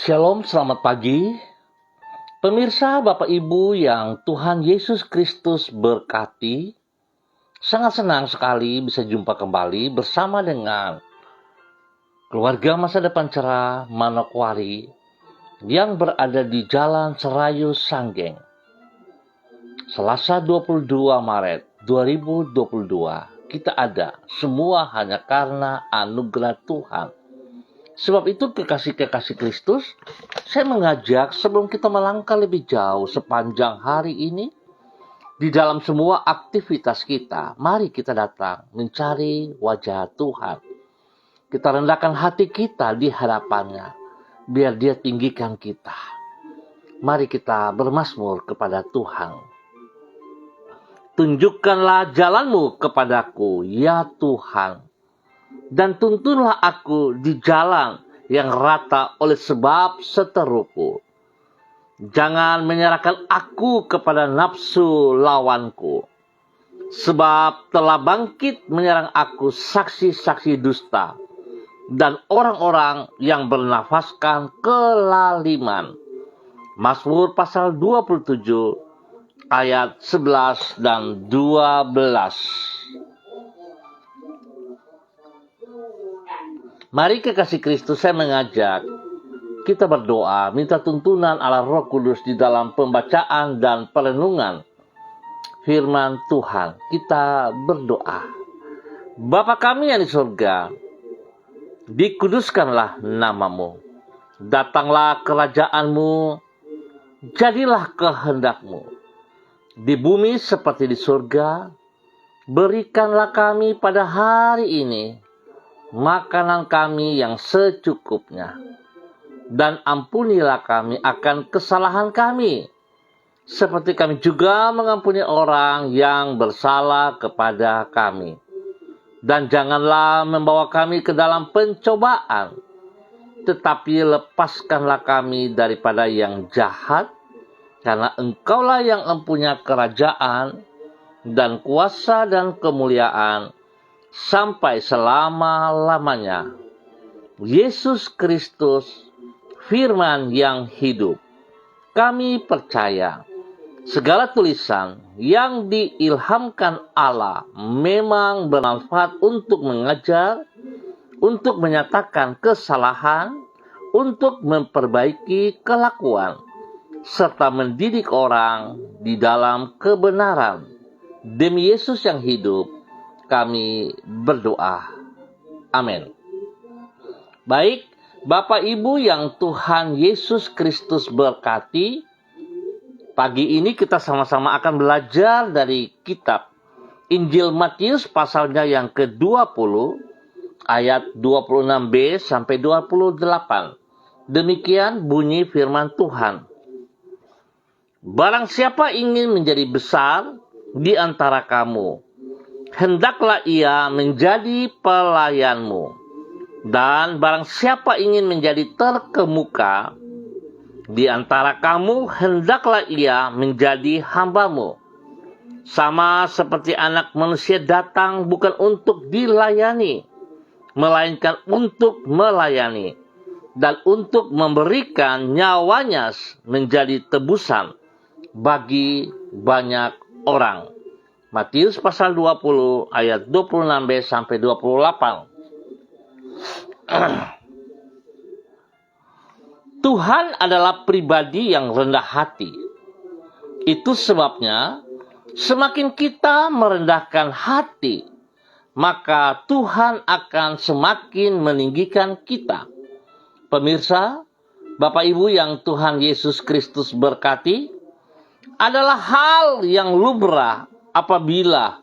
Shalom, selamat pagi. Pemirsa, Bapak Ibu yang Tuhan Yesus Kristus berkati, sangat senang sekali bisa jumpa kembali bersama dengan keluarga masa depan cerah Manokwari yang berada di Jalan Serayu Sanggeng. Selasa 22 Maret 2022, kita ada semua hanya karena anugerah Tuhan. Sebab itu kekasih-kekasih Kristus, saya mengajak sebelum kita melangkah lebih jauh sepanjang hari ini, di dalam semua aktivitas kita, mari kita datang mencari wajah Tuhan. Kita rendahkan hati kita di hadapannya, biar Dia tinggikan kita. Mari kita bermazmur kepada Tuhan. Tunjukkanlah jalanmu kepadaku, ya Tuhan. Dan tuntunlah aku di jalan yang rata oleh sebab seteruku. Jangan menyerahkan aku kepada nafsu lawanku. Sebab telah bangkit menyerang aku saksi-saksi dusta dan orang-orang yang bernafaskan kelaliman. Mazmur pasal 27 ayat 11 dan 12. Mari kekasih Kristus, saya mengajak kita berdoa, minta tuntunan Allah Roh Kudus di dalam pembacaan dan perenungan firman Tuhan. Kita berdoa. Bapa kami yang di surga, dikuduskanlah namamu. Datanglah kerajaanmu, jadilah kehendakmu. Di bumi seperti di surga, berikanlah kami pada hari ini makanan kami yang secukupnya. Dan ampunilah kami akan kesalahan kami, seperti kami juga mengampuni orang yang bersalah kepada kami. Dan janganlah membawa kami ke dalam pencobaan, tetapi lepaskanlah kami daripada yang jahat, karena Engkaulah yang mempunyai kerajaan dan kuasa dan kemuliaan sampai selama-lamanya. Yesus Kristus, firman yang hidup. Kami percaya segala tulisan yang diilhamkan Allah memang bermanfaat untuk mengajar, untuk menyatakan kesalahan, untuk memperbaiki kelakuan, serta mendidik orang di dalam kebenaran. Demi Yesus yang hidup, kami berdoa. Amin. Baik, Bapak Ibu yang Tuhan Yesus Kristus berkati, pagi ini kita sama-sama akan belajar dari kitab Injil Matius pasalnya yang ke-20, ayat 26b sampai 28. Demikian bunyi firman Tuhan. Barang siapa ingin menjadi besar di antara kamu, hendaklah ia menjadi pelayanmu. Dan barang siapa ingin menjadi terkemuka di antara kamu, hendaklah ia menjadi hambamu. Sama seperti anak manusia datang bukan untuk dilayani, melainkan untuk melayani, dan untuk memberikan nyawanya menjadi tebusan bagi banyak orang. Matius pasal 20 ayat 26b sampai 28. Tuhan adalah pribadi yang rendah hati. Itu sebabnya semakin kita merendahkan hati, maka Tuhan akan semakin meninggikan kita. Pemirsa, Bapak Ibu yang Tuhan Yesus Kristus berkati, adalah hal yang lumrah apabila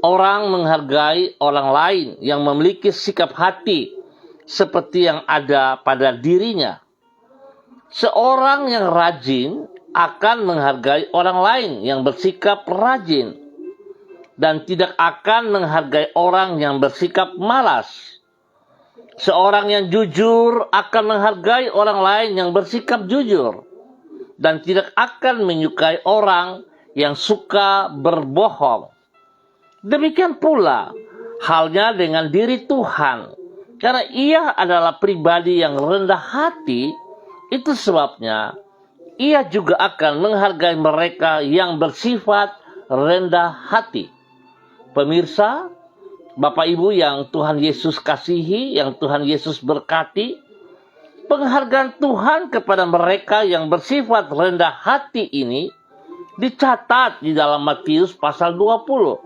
orang menghargai orang lain yang memiliki sikap hati seperti yang ada pada dirinya. Seorang yang rajin akan menghargai orang lain yang bersikap rajin dan tidak akan menghargai orang yang bersikap malas. Seorang yang jujur akan menghargai orang lain yang bersikap jujur dan tidak akan menyukai orang yang suka berbohong. Demikian pula halnya dengan diri Tuhan. Karena ia adalah pribadi yang rendah hati, Itu sebabnya ia juga akan menghargai mereka yang bersifat rendah hati. Pemirsa, Bapak Ibu yang Tuhan Yesus kasihi, yang Tuhan Yesus berkati, penghargaan Tuhan kepada mereka yang bersifat rendah hati ini dicatat di dalam Matius pasal 20.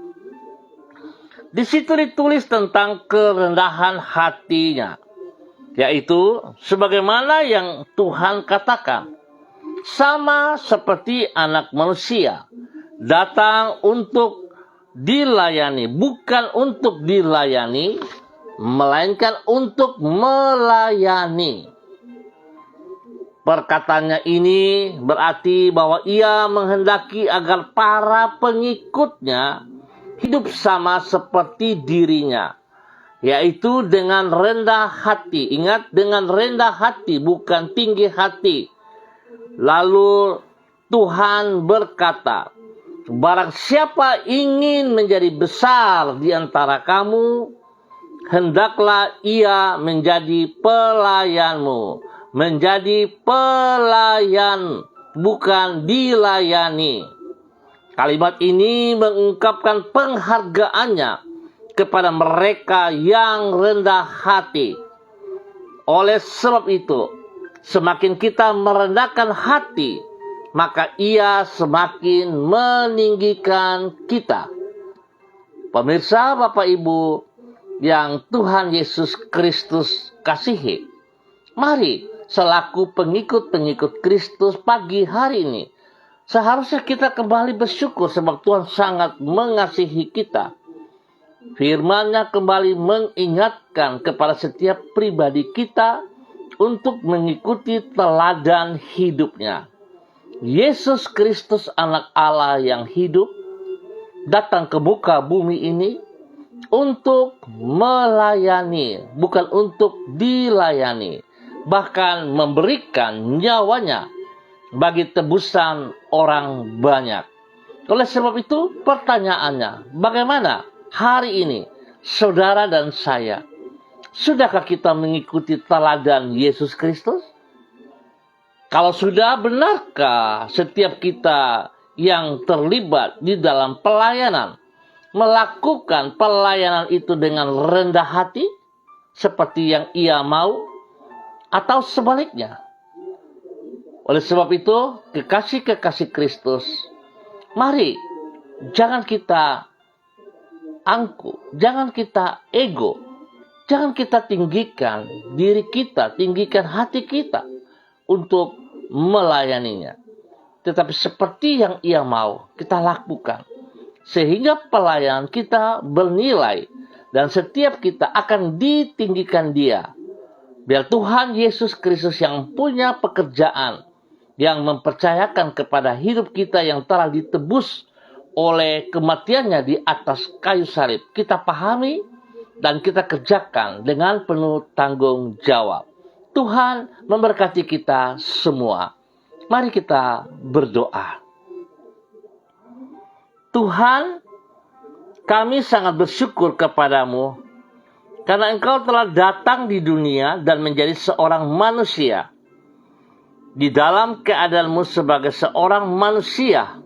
Di situ ditulis tentang kerendahan hatinya, yaitu sebagaimana yang Tuhan katakan, sama seperti anak manusia, datang untuk dilayani, bukan untuk dilayani, melainkan untuk melayani. Perkataannya ini berarti bahwa ia menghendaki agar para pengikutnya hidup sama seperti dirinya, yaitu dengan rendah hati. Ingat, dengan rendah hati, bukan tinggi hati. Lalu Tuhan berkata, barang siapa ingin menjadi besar di antara kamu, hendaklah ia menjadi pelayanmu. Menjadi pelayan, bukan dilayani. Kalimat ini mengungkapkan penghargaannya kepada mereka yang rendah hati. Oleh sebab itu, semakin kita merendahkan hati, maka ia semakin meninggikan kita. Pemirsa, Bapak Ibu yang Tuhan Yesus Kristus kasihi, mari selaku pengikut-pengikut Kristus pagi hari ini, seharusnya kita kembali bersyukur sebab Tuhan sangat mengasihi kita. Firman-Nya kembali mengingatkan kepada setiap pribadi kita untuk mengikuti teladan hidupnya. Yesus Kristus anak Allah yang hidup datang ke muka bumi ini untuk melayani, bukan untuk dilayani. Bahkan memberikan nyawanya bagi tebusan orang banyak. Oleh sebab itu pertanyaannya, bagaimana hari ini saudara dan saya, sudahkah kita mengikuti teladan Yesus Kristus? Kalau sudah, benarkah setiap kita yang terlibat di dalam pelayanan melakukan pelayanan itu dengan rendah hati seperti yang ia mau? Atau sebaliknya? Oleh sebab itu, kekasih-kekasih Kristus, mari jangan kita angkuh, jangan kita ego, jangan kita tinggikan diri kita, tinggikan hati kita untuk melayaninya. Tetapi seperti yang ia mau, kita lakukan. Sehingga pelayanan kita bernilai dan setiap kita akan ditinggikan dia. Biar Tuhan Yesus Kristus yang punya pekerjaan, yang mempercayakan kepada hidup kita yang telah ditebus oleh kematiannya di atas kayu salib, kita pahami dan kita kerjakan dengan penuh tanggung jawab. Tuhan memberkati kita semua. Mari kita berdoa. Tuhan, kami sangat bersyukur kepadamu karena Engkau telah datang di dunia dan menjadi seorang manusia. Di dalam keadaanmu sebagai seorang manusia,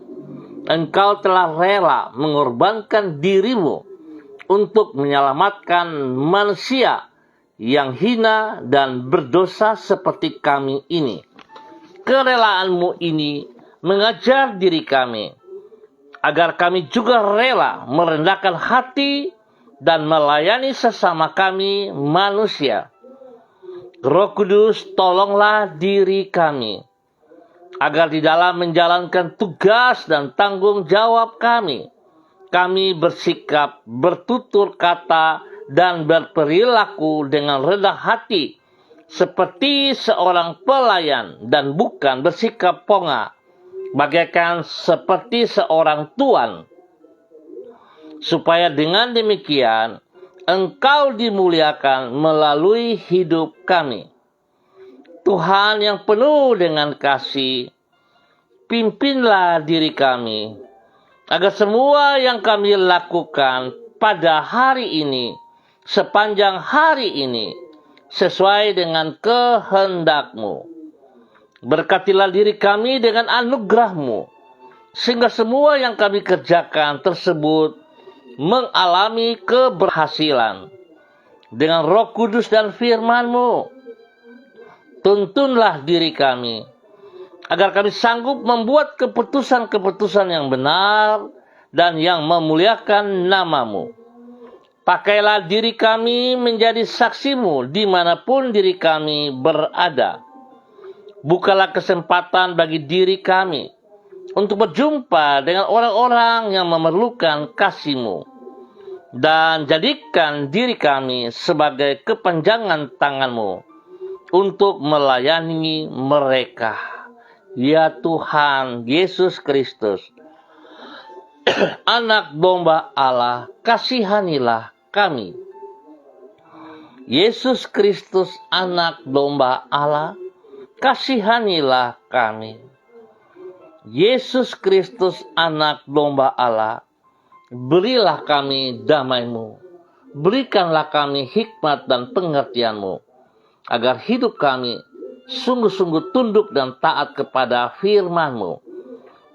Engkau telah rela mengorbankan dirimu untuk menyelamatkan manusia yang hina dan berdosa seperti kami ini. Kerelaanmu ini mengajar diri kami, agar kami juga rela merendahkan hati dan melayani sesama kami manusia. Roh Kudus, tolonglah diri kami, agar di dalam menjalankan tugas dan tanggung jawab kami bersikap, bertutur kata, dan berperilaku dengan rendah hati, seperti seorang pelayan dan bukan bersikap ponga, bagaikan seperti seorang tuan. Supaya dengan demikian Engkau dimuliakan melalui hidup kami. Tuhan yang penuh dengan kasih, pimpinlah diri kami, agar semua yang kami lakukan pada hari ini, sepanjang hari ini, sesuai dengan kehendak-Mu. Berkatilah diri kami dengan anugerah-Mu, sehingga semua yang kami kerjakan tersebut mengalami keberhasilan. Dengan Roh Kudus dan firman-Mu, tuntunlah diri kami, agar kami sanggup membuat keputusan-keputusan yang benar dan yang memuliakan nama-Mu. Pakailah diri kami menjadi saksi-Mu dimanapun diri kami berada. Bukalah kesempatan bagi diri kami untuk berjumpa dengan orang-orang yang memerlukan kasih-Mu. Dan jadikan diri kami sebagai kepanjangan tangan-Mu untuk melayani mereka. Ya Tuhan Yesus Kristus, Anak Domba Allah, kasihanilah kami. Yesus Kristus, Anak Domba Allah, kasihanilah kami. Yesus Kristus, Anak Domba Allah, berilah kami damai-Mu. Berikanlah kami hikmat dan pengertian-Mu, agar hidup kami sungguh-sungguh tunduk dan taat kepada firman-Mu,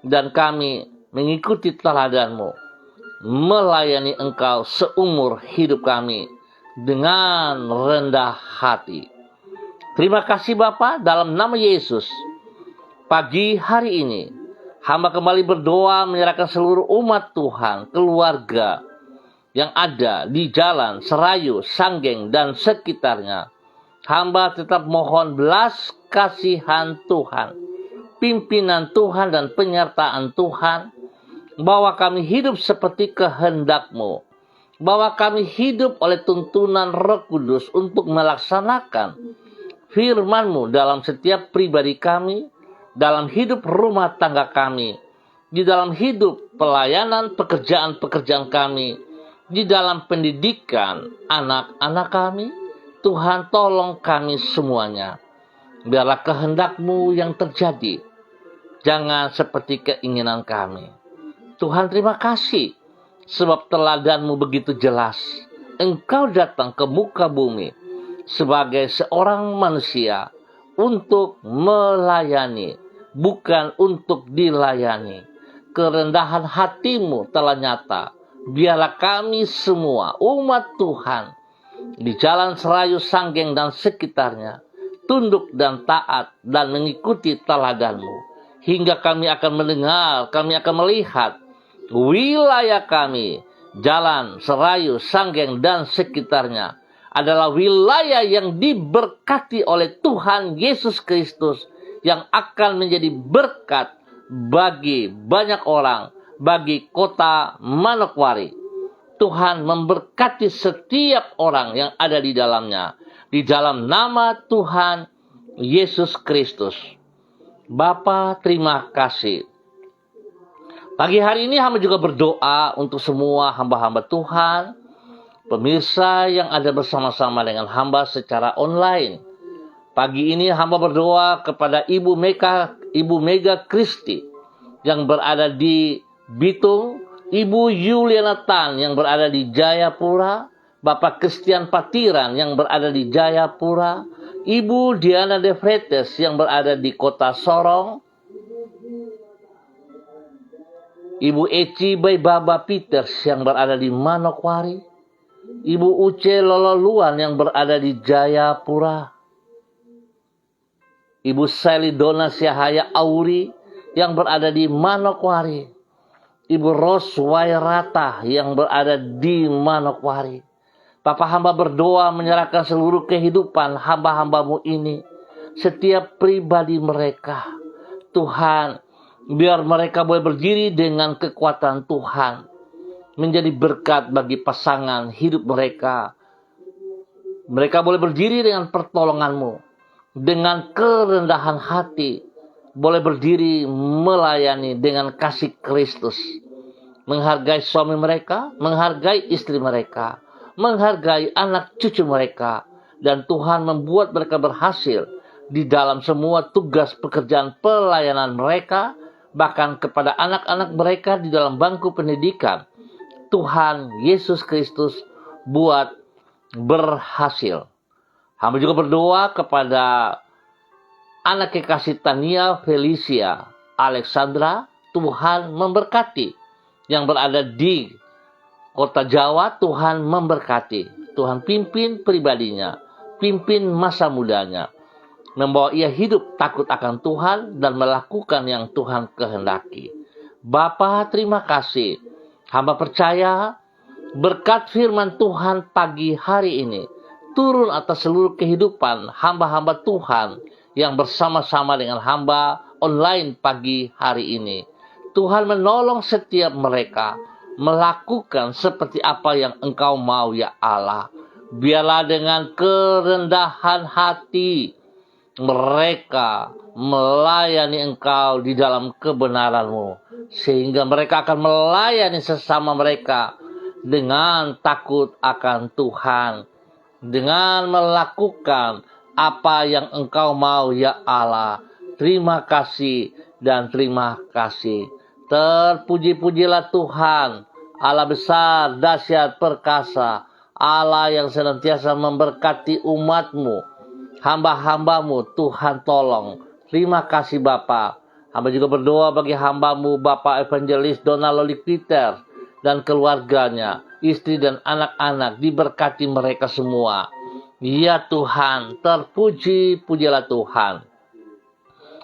dan kami mengikuti teladan-Mu, melayani Engkau seumur hidup kami dengan rendah hati. Terima kasih Bapa, dalam nama Yesus. Pagi hari ini, hamba kembali berdoa menyerahkan seluruh umat Tuhan, keluarga yang ada di Jalan Serayu, Sanggeng, dan sekitarnya. Hamba tetap mohon belas kasihan Tuhan, pimpinan Tuhan dan penyertaan Tuhan, bahwa kami hidup seperti kehendak-Mu, bahwa kami hidup oleh tuntunan Roh Kudus untuk melaksanakan firman-Mu dalam setiap pribadi kami, dalam hidup rumah tangga kami, di dalam hidup pelayanan pekerjaan-pekerjaan kami, di dalam pendidikan anak-anak kami. Tuhan, tolong kami semuanya. Biarlah kehendak-Mu yang terjadi, jangan seperti keinginan kami. Tuhan, terima kasih, sebab teladan-Mu begitu jelas. Engkau datang ke muka bumi sebagai seorang manusia untuk melayani, bukan untuk dilayani. Kerendahan hati-Mu telah nyata. Biarlah kami semua, umat Tuhan, di Jalan Serayu, Sanggeng, dan sekitarnya, tunduk dan taat dan mengikuti teladan-Mu, hingga kami akan mendengar, kami akan melihat wilayah kami, Jalan Serayu, Sanggeng, dan sekitarnya adalah wilayah yang diberkati oleh Tuhan Yesus Kristus, yang akan menjadi berkat bagi banyak orang, bagi kota Manokwari. Tuhan memberkati setiap orang yang ada di dalamnya, di dalam nama Tuhan Yesus Kristus. Bapa, terima kasih. Pagi hari ini hamba juga berdoa untuk semua hamba-hamba Tuhan, pemirsa yang ada bersama-sama dengan hamba secara online. Pagi ini hamba berdoa kepada Ibu Mega Kristi yang berada di Bitung, Ibu Yuliana Tan yang berada di Jayapura, Bapak Christian Patiran yang berada di Jayapura, Ibu Diana De Vretes yang berada di kota Sorong, Ibu Eci Baybaba Peters yang berada di Manokwari, Ibu Uce Lololuan yang berada di Jayapura, Ibu Sally Dona Syahaya Auri yang berada di Manokwari, Ibu Ros Wairata yang berada di Manokwari. Papa hamba berdoa menyerahkan seluruh kehidupan hamba-hambamu ini, setiap pribadi mereka. Tuhan, biar mereka boleh berdiri dengan kekuatan Tuhan, menjadi berkat bagi pasangan hidup mereka. Mereka boleh berdiri dengan pertolongan-Mu, dengan kerendahan hati, boleh berdiri melayani dengan kasih Kristus, menghargai suami mereka, menghargai istri mereka, menghargai anak cucu mereka, dan Tuhan membuat mereka berhasil di dalam semua tugas pekerjaan pelayanan mereka, bahkan kepada anak-anak mereka di dalam bangku pendidikan. Tuhan Yesus Kristus buat berhasil. Hamba juga berdoa kepada anak kekasih Tania Felicia Alexandra, Tuhan memberkati. Yang berada di kota Jawa, Tuhan memberkati. Tuhan pimpin pribadinya, pimpin masa mudanya, membawa ia hidup takut akan Tuhan dan melakukan yang Tuhan kehendaki. Bapa, terima kasih. Hamba percaya berkat firman Tuhan pagi hari ini turun atas seluruh kehidupan hamba-hamba Tuhan yang bersama-sama dengan hamba online pagi hari ini. Tuhan menolong setiap mereka melakukan seperti apa yang Engkau mau, ya Allah. Biarlah dengan kerendahan hati mereka melayani Engkau di dalam kebenaran-Mu, sehingga mereka akan melayani sesama mereka dengan takut akan Tuhan, dengan melakukan apa yang Engkau mau, ya Allah. Terima kasih dan terima kasih. Terpuji-pujilah Tuhan, Allah besar, dahsyat, perkasa, Allah yang senantiasa memberkati umat-Mu, hamba-hamba-Mu. Tuhan tolong. Terima kasih Bapa. Hamba juga berdoa bagi hamba-Mu, Bapak Evangelis Donald Loli Peter dan keluarganya, istri dan anak-anak, diberkati mereka semua. Ya Tuhan, terpuji-pujilah Tuhan.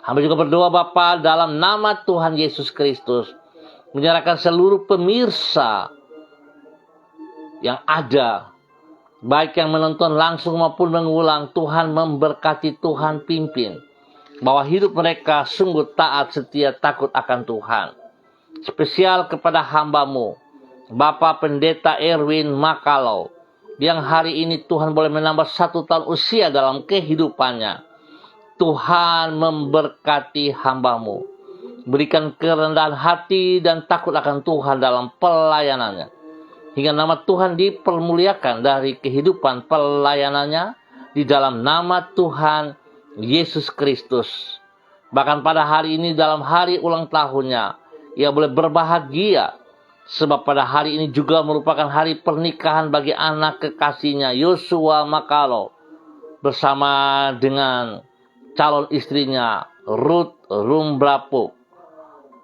Hamba juga berdoa Bapa dalam nama Tuhan Yesus Kristus, menyerahkan seluruh pemirsa yang ada, baik yang menonton langsung maupun mengulang. Tuhan memberkati, Tuhan pimpin, bahwa hidup mereka sungguh taat, setia, takut akan Tuhan. Spesial kepada hamba-Mu, Bapak Pendeta Erwin Makalau, yang hari ini Tuhan boleh menambah 1 tahun usia dalam kehidupannya. Tuhan memberkati hamba-Mu, berikan kerendahan hati dan takut akan Tuhan dalam pelayanannya, hingga nama Tuhan dipermuliakan dari kehidupan pelayanannya di dalam nama Tuhan Yesus Kristus. Bahkan pada hari ini, dalam hari ulang tahunnya, ia boleh berbahagia, sebab pada hari ini juga merupakan hari pernikahan bagi anak kekasihnya Yosua Makalo bersama dengan calon istrinya Ruth Rumbrapuk.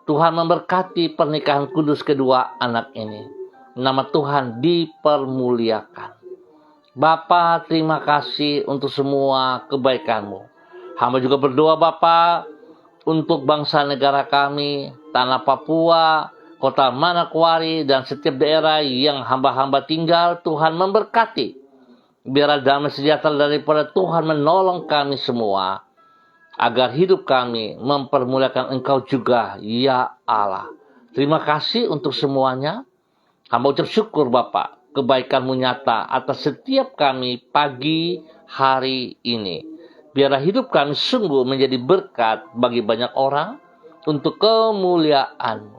Tuhan memberkati pernikahan kudus kedua anak ini. Nama Tuhan dipermuliakan. Bapa, terima kasih untuk semua kebaikan-Mu. Hamba juga berdoa Bapa untuk bangsa negara kami, tanah Papua, kota Manokwari, dan setiap daerah yang hamba-hamba tinggal. Tuhan memberkati. Biarlah damai sejahtera daripada Tuhan menolong kami semua, agar hidup kami mempermuliakan Engkau juga, ya Allah. Terima kasih untuk semuanya. Hamba ucap syukur Bapak, kebaikan-Mu nyata atas setiap kami pagi hari ini. Biarlah hidup kami sungguh menjadi berkat bagi banyak orang untuk kemuliaan-Mu.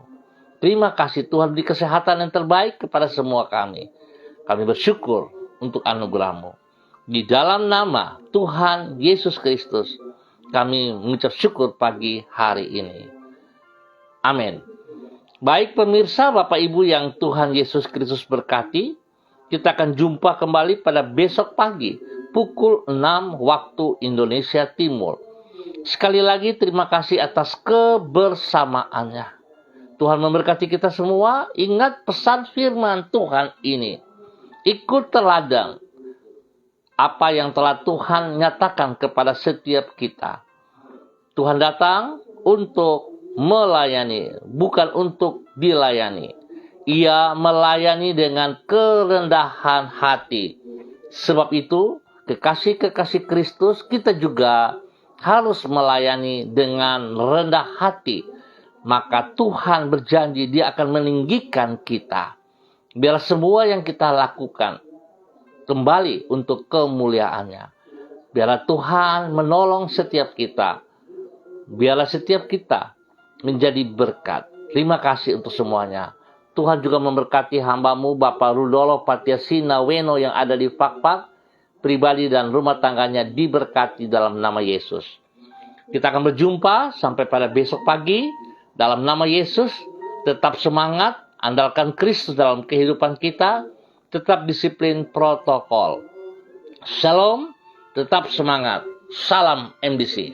Terima kasih Tuhan, beri kesehatan yang terbaik kepada semua kami. Kami bersyukur untuk anugerah-Mu. Di dalam nama Tuhan Yesus Kristus, kami mengucap syukur pagi hari ini. Amin. Baik pemirsa, Bapak Ibu yang Tuhan Yesus Kristus berkati, kita akan jumpa kembali pada besok pagi, pukul 6 waktu Indonesia Timur. Sekali lagi terima kasih atas kebersamaannya. Tuhan memberkati kita semua. Ingat pesan firman Tuhan ini. Ikut teladan apa yang telah Tuhan nyatakan kepada setiap kita. Tuhan datang untuk melayani, bukan untuk dilayani. Ia melayani dengan kerendahan hati. Sebab itu, kekasih-kekasih Kristus, kita juga harus melayani dengan rendah hati. Maka Tuhan berjanji Dia akan meninggikan kita. Biar semua yang kita lakukan kembali untuk kemuliaannya. Biarlah Tuhan menolong setiap kita. Biarlah setiap kita menjadi berkat. Terima kasih untuk semuanya. Tuhan juga memberkati hamba-Mu Bapak Rudolf Patiasina Weno yang ada di Fakfak, pribadi dan rumah tangganya diberkati dalam nama Yesus. Kita akan berjumpa sampai pada besok pagi. Dalam nama Yesus, tetap semangat, andalkan Kristus dalam kehidupan kita, tetap disiplin protokol. Shalom, tetap semangat. Salam MDC.